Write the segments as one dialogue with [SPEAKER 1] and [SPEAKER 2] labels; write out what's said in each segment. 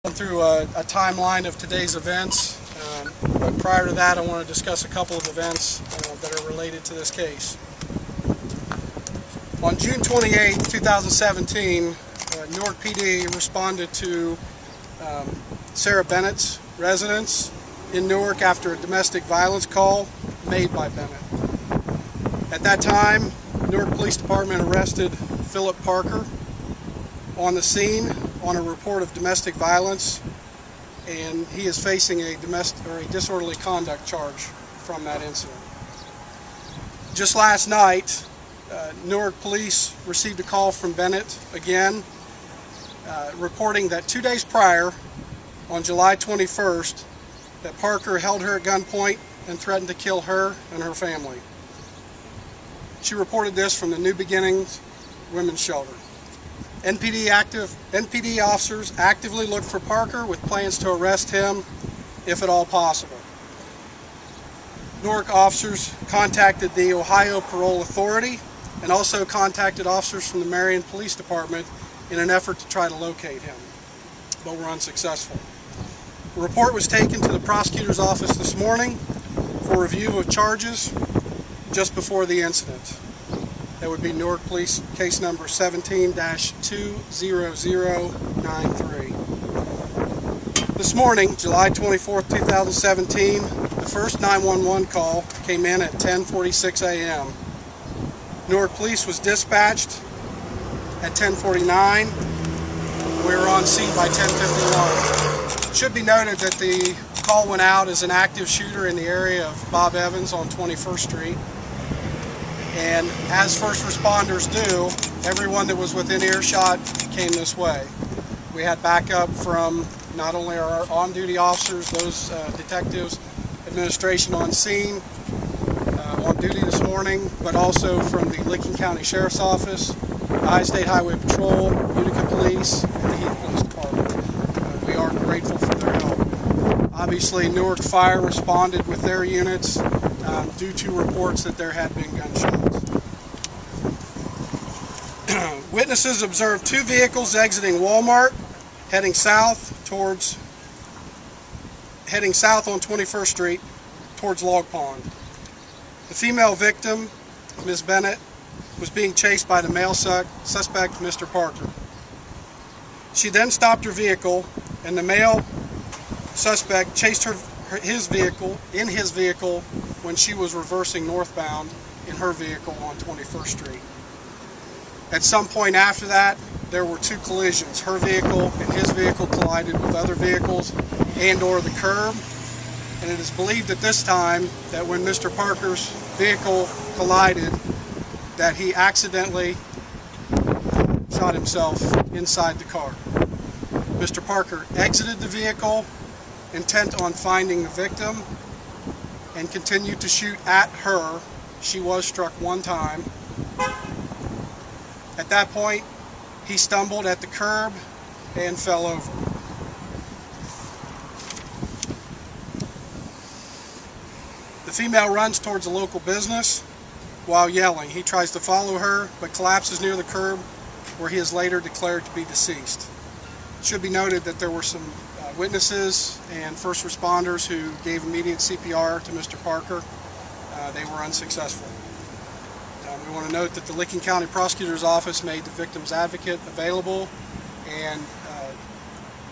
[SPEAKER 1] Through a timeline of today's events, but prior to that I want to discuss a couple of events that are related to this case. On June 28, 2017, Newark PD responded to Sarah Bennett's residence in Newark after a domestic violence call made by Bennett. At that time, Newark Police Department arrested Philip Parker on the scene on a report of domestic violence, and he is facing a disorderly conduct charge from that incident. Just last night, Newark Police received a call from Bennett again, reporting that 2 days prior, on July 21st, that Parker held her at gunpoint and threatened to kill her and her family. She reported this from the New Beginnings Women's Shelter. NPD officers actively looked for Parker with plans to arrest him if at all possible. Newark officers contacted the Ohio Parole Authority and also contacted officers from the Marion Police Department in an effort to try to locate him, but were unsuccessful. The report was taken to the prosecutor's office this morning for review of charges just before the incident. That would be Newark Police case number 17-20093. This morning, July 24, 2017, the first 911 call came in at 10:46 a.m. Newark Police was dispatched at 10:49. We were on scene by 10:51. It should be noted that the call went out as an active shooter in the area of Bob Evans on 21st Street. And as first responders do, everyone that was within earshot came this way. We had backup from not only our on-duty officers, those detectives, administration on scene, on duty this morning, but also from the Licking County Sheriff's Office, the Ohio State Highway Patrol, Utica Police, and the Heath Police Department. We are grateful for their help. Obviously, Newark Fire responded with their units due to reports that there had been gunshots. Witnesses observed two vehicles exiting Walmart, heading south on 21st Street towards Log Pond. The female victim, Ms. Bennett, was being chased by the male suspect, Mr. Parker. She then stopped her vehicle, and the male suspect chased his vehicle when she was reversing northbound in her vehicle on 21st Street. At some point after that, there were two collisions. Her vehicle and his vehicle collided with other vehicles and/or the curb. And it is believed at this time that when Mr. Parker's vehicle collided, that he accidentally shot himself inside the car. Mr. Parker exited the vehicle, intent on finding the victim, and continued to shoot at her. She was struck one time. At that point, he stumbled at the curb and fell over. The female runs towards a local business while yelling. He tries to follow her, but collapses near the curb, where he is later declared to be deceased. It should be noted that there were some witnesses and first responders who gave immediate CPR to Mr. Parker. They were unsuccessful. We want to note that the Licking County Prosecutor's Office made the victim's advocate available and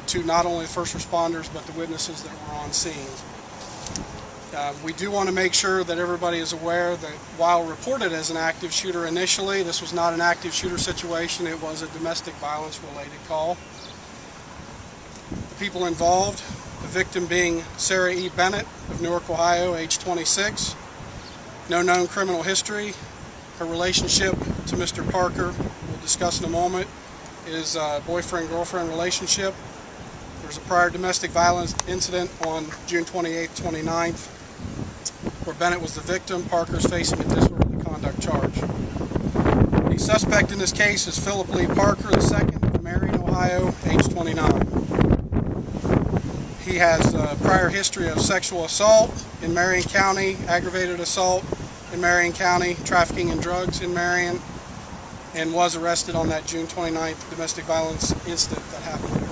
[SPEAKER 1] to not only the first responders but the witnesses that were on scene. We do want to make sure that everybody is aware that while reported as an active shooter initially, this was not an active shooter situation. It was a domestic violence related call. The people involved, the victim being Sarah E. Bennett of Newark, Ohio, age 26, no known criminal history. Her relationship to Mr. Parker, we'll discuss in a moment, is a boyfriend-girlfriend relationship. There's a prior domestic violence incident on June 28th, 29th, where Bennett was the victim. Parker's facing a disorderly conduct charge. The suspect in this case is Philip Lee Parker II of Marion, Ohio, age 29. He has a prior history of sexual assault in Marion County, aggravated assault in Marion County, trafficking in drugs in Marion, and was arrested on that June 29th domestic violence incident that happened here.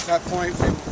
[SPEAKER 1] At that point, we will